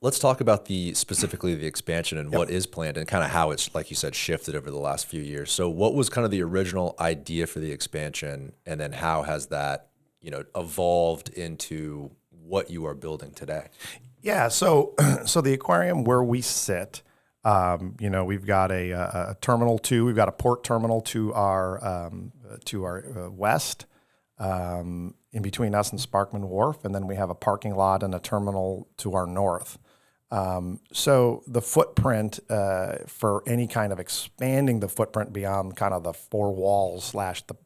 Let's talk about specifically the expansion and what is planned and kind of how it's, like you said, shifted over the last few years. So what was kind of the original idea for the expansion, and then how has that, evolved into what you are building today? Yeah, so the aquarium where we sit, we've got a terminal 2, we've got a port terminal to our west, in between us and Sparkman Wharf, and then we have a parking lot and a terminal to our north. So the footprint for any kind of expanding the footprint beyond kind of the 4 walls / the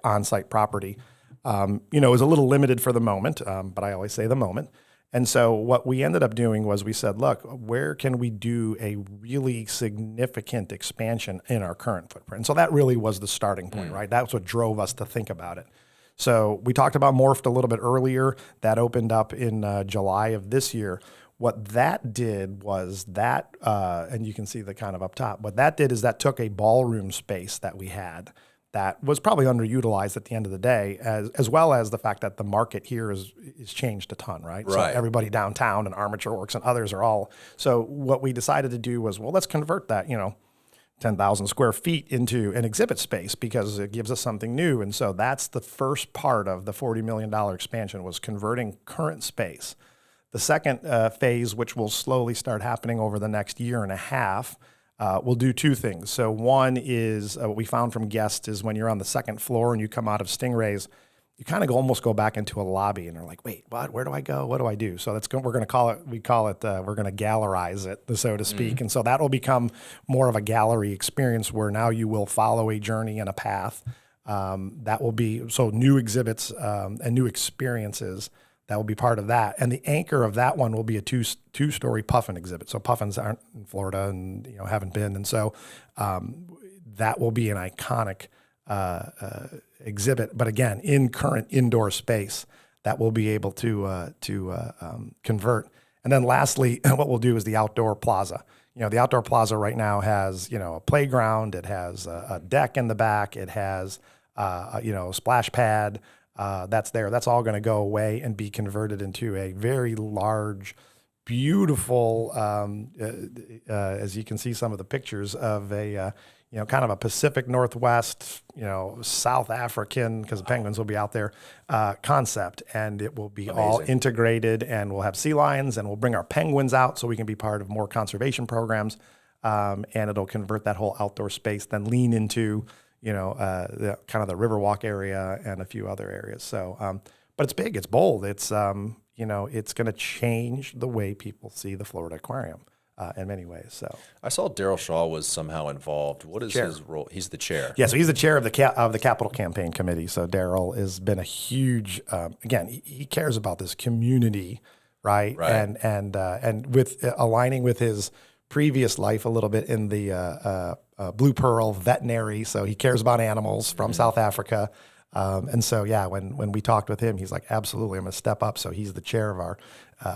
on-site property, is a little limited for the moment, but I always say the moment. And so what we ended up doing was we said, look, where can we do a really significant expansion in our current footprint? And so that really was the starting point, right? That's what drove us to think about it. So we talked about Morphed a little bit earlier. That opened up in July of this year. What that did was that, and you can see the kind of up top, what that did is that took a ballroom space that we had that was probably underutilized at the end of the day, as well as the fact that the market here is changed a ton, right? So everybody downtown and Armature Works and others are all. So what we decided to do was, well, let's convert that, 10,000 square feet into an exhibit space because it gives us something new. And so that's the first part of the $40 million expansion, was converting current space. The second phase, which will slowly start happening over the next year and a half, we'll do 2 things. So one is what we found from guests is when you're on the second floor and you come out of Stingrays, you kind of almost go back into a lobby and they're like, wait, what? Where do I go? What do I do? So we're going to call it, we're going to gallerize it, so to speak. And so that will become more of a gallery experience where now you will follow a journey and a path. That will be, so new exhibits and new experiences. That will be part of that. And the anchor of that one will be a two-story puffin exhibit. So puffins aren't in Florida and haven't been. And so that will be an iconic exhibit. But again, in current indoor space that we'll be able to convert. And then lastly, what we'll do is the outdoor plaza. The outdoor plaza right now has, a playground. It has a deck in the back. It has, a splash pad. That's there. That's all going to go away and be converted into a very large, beautiful, as you can see some of the pictures of a, kind of a Pacific Northwest, South African, because the penguins will be out there, concept. And it will be all integrated, and we'll have sea lions, and we'll bring our penguins out so we can be part of more conservation programs. And it'll convert that whole outdoor space, then lean into the kind of the Riverwalk area and a few other areas. So, but it's big, it's bold. It's, it's going to change the way people see the Florida Aquarium in many ways. So I saw Daryl Shaw was somehow involved. What is his role? He's the chair. Yeah, so he's the chair of the Capital Campaign Committee. So Daryl has been a huge, again, he cares about this community, right? And with aligning with his previous life a little bit in the Blue Pearl veterinary, so he cares about animals from South Africa. And so, when we talked with him, he's like, absolutely, I'm going to step up. So he's the chair of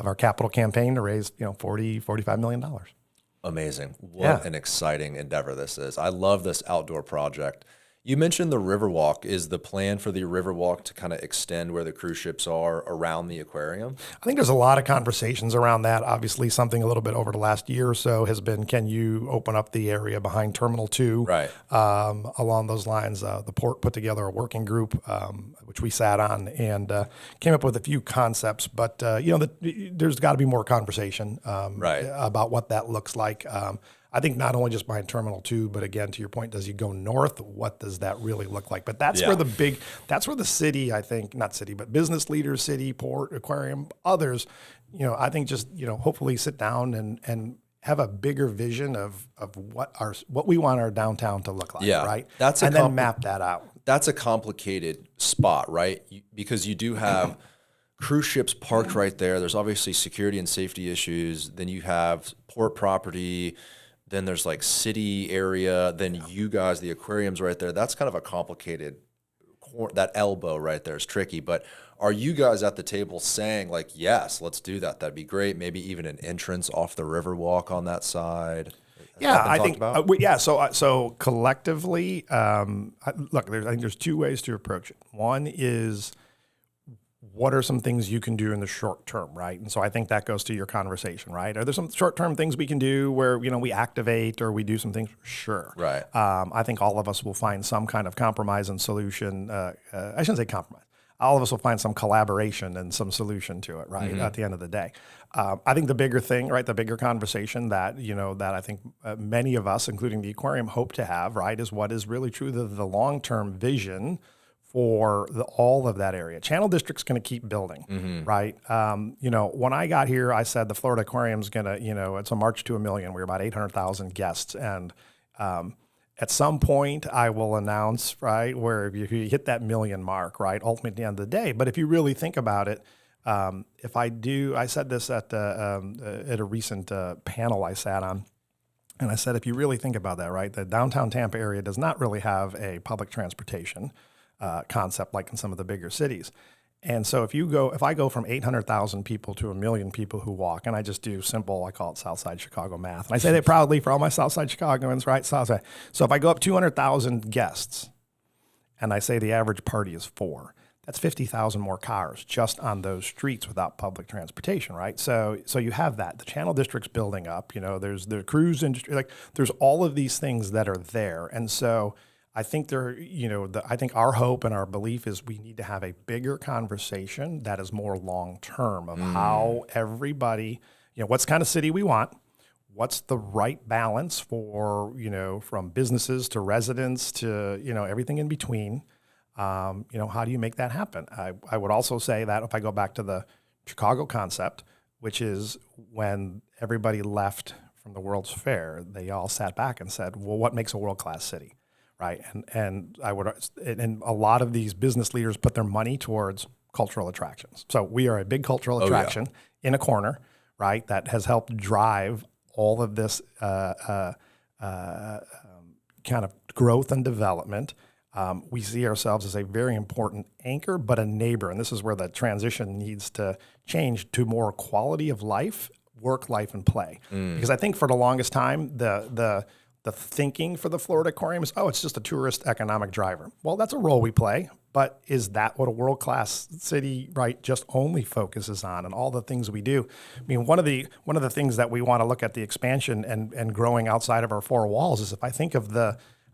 our capital campaign to raise, $45 million. Amazing. What an exciting endeavor this is. I love this outdoor project. You mentioned the Riverwalk. Is the plan for the Riverwalk to kind of extend where the cruise ships are around the aquarium? I think there's a lot of conversations around that. Obviously, something a little bit over the last year or so has been, can you open up the area behind Terminal 2? Right. Along those lines, the port put together a working group, which we sat on and came up with a few concepts. But, there's got to be more conversation about what that looks like. I think not only just behind Terminal 2, but again, to your point, as you go north, what does that really look like? But that's where that's where the city, I think, not city, but business leaders, city, port, aquarium, others, I think just, hopefully sit down and have a bigger vision of what we want our downtown to look like, right? And then map that out. That's a complicated spot, right? Because you do have cruise ships parked right there. There's obviously security and safety issues. Then you have port property. Then there's like city area. Then you guys, the aquarium's right there. That's kind of a complicated, that elbow right there is tricky. But are you guys at the table saying like, yes, let's do that? That'd be great. Maybe even an entrance off the Riverwalk on that side. I think, so collectively, look, I think there's 2 ways to approach it. One is what are some things you can do in the short term, right? And so I think that goes to your conversation, right? Are there some short-term things we can do where, we activate or we do some things? Sure. Right. I think all of us will find some kind of compromise and solution. I shouldn't say compromise. All of us will find some collaboration and some solution to it, right? At the end of the day. I think the bigger thing, right, the bigger conversation that, that I think many of us, including the aquarium, hope to have, right, is what is really true, the long-term vision for all of that area. Channel District's going to keep building, right? When I got here, I said the Florida Aquarium's going to, it's a march to 1 million. We're about 800,000 guests. And at some point, I will announce, right, where if you hit that 1 million mark, right, ultimately at the end of the day. But if you really think about it, I said this at a recent panel I sat on. And I said, if you really think about that, right, the downtown Tampa area does not really have a public transportation concept like in some of the bigger cities. And so if I go from 800,000 people to 1 million people who walk, and I just do simple, I call it Southside Chicago math. And I say that proudly for all my Southside Chicagoans, right? Southside. So if I go up 200,000 guests and I say the average party is 4, that's 50,000 more cars just on those streets without public transportation, right? So you have that. The Channel District's building up, there's the cruise industry, like there's all of these things that are there. And so I think I think our hope and our belief is we need to have a bigger conversation that is more long-term of how everybody, what's kind of city we want, what's the right balance for, from businesses to residents to, everything in between. How do you make that happen? I would also say that if I go back to the Chicago concept, which is when everybody left from the World's Fair, they all sat back and said, well, what makes a world-class city? Right. And a lot of these business leaders put their money towards cultural attractions. So we are a big cultural attraction in a corner, right, that has helped drive all of this kind of growth and development. We see ourselves as a very important anchor, but a neighbor. And this is where the transition needs to change to more quality of life, work, life, and play. Because I think for the longest time, the thinking for the Florida Aquarium is, it's just a tourist economic driver. Well, that's a role we play, but is that what a world-class city, right, just only focuses on and all the things we do? I mean, one of the things that we want to look at the expansion and growing outside of our 4 walls is if I think of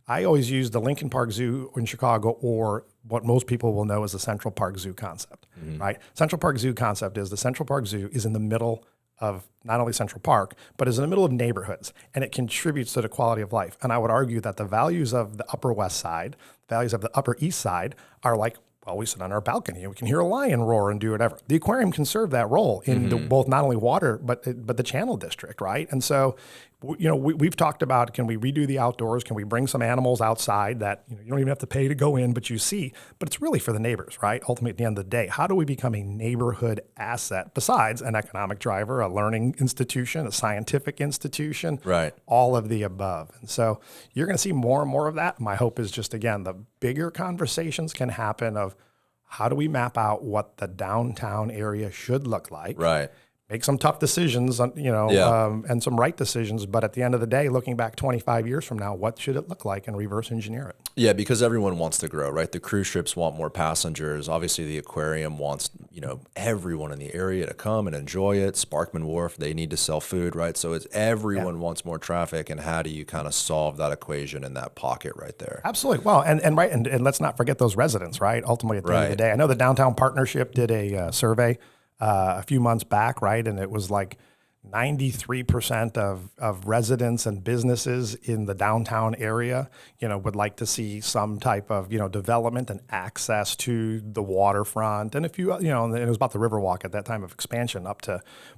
I always use the Lincoln Park Zoo in Chicago or what most people will know as the Central Park Zoo concept, right? Central Park Zoo concept is the Central Park Zoo is in the middle of not only Central Park, but is in the middle of neighborhoods, and it contributes to the quality of life. And I would argue that the values of the Upper West Side, values of the Upper East Side are like, well, we sit on our balcony and we can hear a lion roar and do whatever. The aquarium can serve that role in both not only water, but the Channel District, right? And so, we've talked about, can we redo the outdoors? Can we bring some animals outside that you don't even have to pay to go in, but you see? But it's really for the neighbors, right? Ultimately, at the end of the day, how do we become a neighborhood asset besides an economic driver, a learning institution, a scientific institution, right? All of the above. And so you're going to see more and more of that. My hope is just, again, the bigger conversations can happen of how do we map out what the downtown area should look like? Right. Make some tough decisions, and some right decisions. But at the end of the day, looking back 25 years from now, what should it look like and reverse engineer it? Yeah, because everyone wants to grow, right? The cruise ships want more passengers. Obviously, the aquarium wants, everyone in the area to come and enjoy it. Sparkman Wharf, they need to sell food, right? So it's everyone wants more traffic. And how do you kind of solve that equation in that pocket right there? Absolutely. Well, and let's not forget those residents, right? Ultimately, at the end of the day, I know the Downtown Partnership did a survey a few months back, right? And it was like 93% of residents and businesses in the downtown area, would like to see some type of, development and access to the waterfront. And if and it was about the Riverwalk at that time of expansion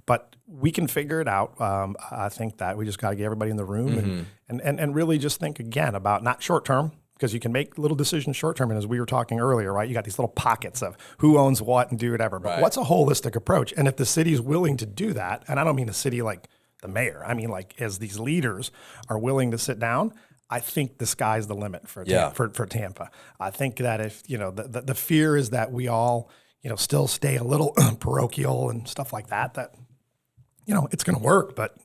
but we can figure it out. I think that we just got to get everybody in the room and really just think again about not short term, because you can make little decisions short term. And as we were talking earlier, right, you got these little pockets of who owns what and do whatever. But what's a holistic approach? And if the city is willing to do that, and I don't mean a city like the mayor, I mean like as these leaders are willing to sit down, I think the sky's the limit for Tampa. I think that if, the fear is that we all, still stay a little parochial and stuff like that, it's going to work. But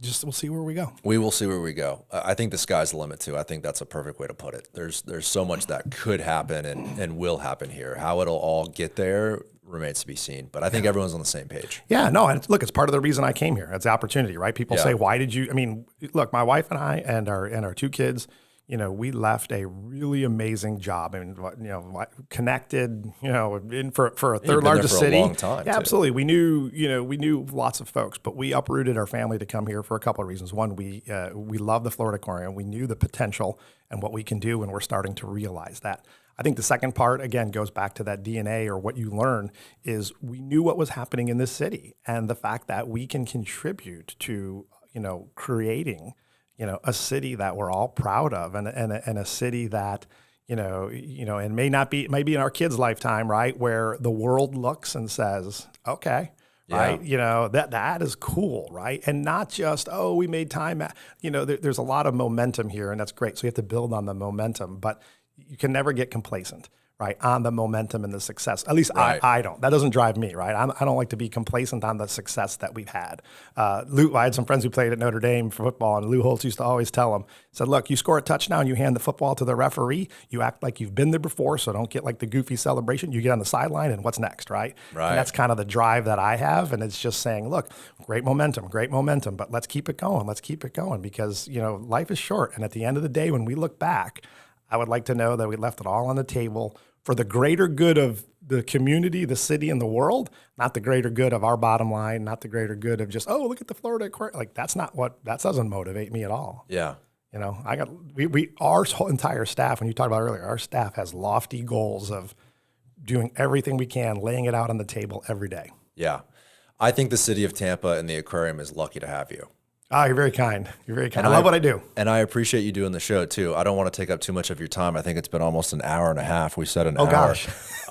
we'll see where we go. We will see where we go. I think the sky's the limit too. I think that's a perfect way to put it. There's so much that could happen and will happen here. How it'll all get there remains to be seen. But I think everyone's on the same page. Yeah, no, and look, it's part of the reason I came here. It's the opportunity, right? People say, why did you? I mean, look, my wife and I and our two kids, we left a really amazing job and, connected, for a third largest city. A long time, yeah, absolutely. We knew lots of folks, but we uprooted our family to come here for a couple of reasons. One, we love the Florida Aquarium. We knew the potential and what we can do, and we're starting to realize that. I think the second part, again, goes back to that DNA or what you learn is we knew what was happening in this city and the fact that we can contribute to, creating a city that we're all proud of and a city that, and may be in our kids' lifetime, right, where the world looks and says, okay, right, that is cool, right? And not just, we made time, there's a lot of momentum here and that's great. So you have to build on the momentum, but you can never get complacent. Right, on the momentum and the success. At least right. I don't. That doesn't drive me, right? I don't like to be complacent on the success that we've had. Lou, I had some friends who played at Notre Dame for football, and Lou Holtz used to always tell them, said, look, you score a touchdown, you hand the football to the referee, you act like you've been there before, so don't get like the goofy celebration. You get on the sideline, and what's next, right? Right. And that's kind of the drive that I have, and it's just saying, look, great momentum, but let's keep it going because, life is short, and at the end of the day, when we look back, I would like to know that we left it all on the table for the greater good of the community, the city, and the world, not the greater good of our bottom line, not the greater good of just, look at the Florida Aquarium. Like, that doesn't motivate me at all. Yeah. Our whole entire staff, when you talked about earlier, our staff has lofty goals of doing everything we can, laying it out on the table every day. Yeah. I think the city of Tampa and the aquarium is lucky to have you. Oh, you're very kind. I love what I do. And I appreciate you doing the show, too. I don't want to take up too much of your time. I think it's been almost an hour and a half. We said an hour. Oh, gosh.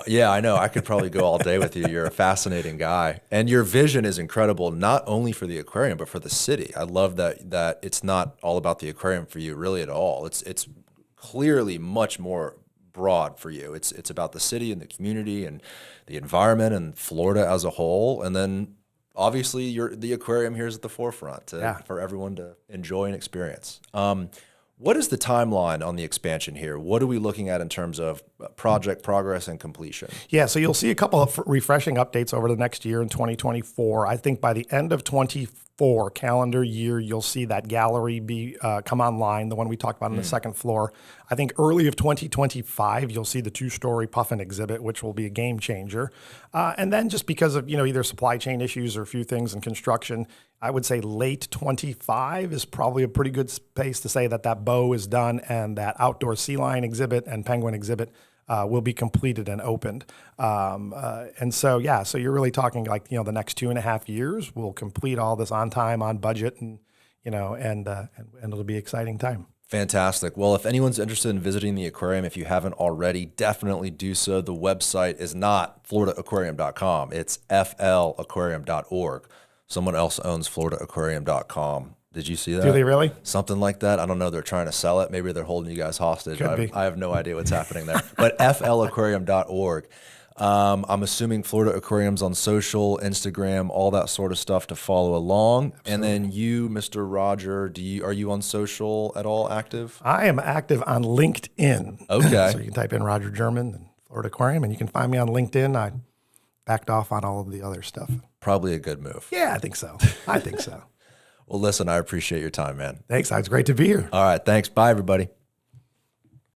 Yeah, I know. I could probably go all day with you. You're a fascinating guy. And your vision is incredible, not only for the aquarium, but for the city. I love that it's not all about the aquarium for you, really, at all. It's clearly much more broad for you. It's about the city and the community and the environment and Florida as a whole. And then obviously, the aquarium here is at the forefront for everyone to enjoy and experience. What is the timeline on the expansion here? What are we looking at in terms of project progress and completion? Yeah, so you'll see a couple of refreshing updates over the next year in 2024. I think by the end of 2024 calendar year, you'll see that gallery come online, the one we talked about on the second floor. I think early of 2025, you'll see the 2-story puffin exhibit, which will be a game changer. And then just because of either supply chain issues or a few things in construction, I would say late 25 is probably a pretty good space to say that bow is done and that outdoor sea lion exhibit and penguin exhibit will be completed and opened. And so you're really talking like, the next 2.5 years, we'll complete all this on time, on budget, and it'll be an exciting time. Fantastic. Well, if anyone's interested in visiting the aquarium, if you haven't already, definitely do so. The website is not floridaaquarium.com. It's flaquarium.org. Someone else owns floridaaquarium.com. Did you see that? Do they really? Something like that. I don't know. They're trying to sell it. Maybe they're holding you guys hostage. I have no idea what's happening there. But flaquarium.org. I'm assuming Florida Aquarium's on social, Instagram, all that sort of stuff to follow along. Absolutely. And then you, Mr. Roger, are you on social at all active? I am active on LinkedIn. Okay. So you can type in Roger Germann and Florida Aquarium, and you can find me on LinkedIn. I backed off on all of the other stuff. Probably a good move. Yeah, I think so. Well, listen, I appreciate your time, man. Thanks. It's great to be here. All right. Thanks. Bye, everybody.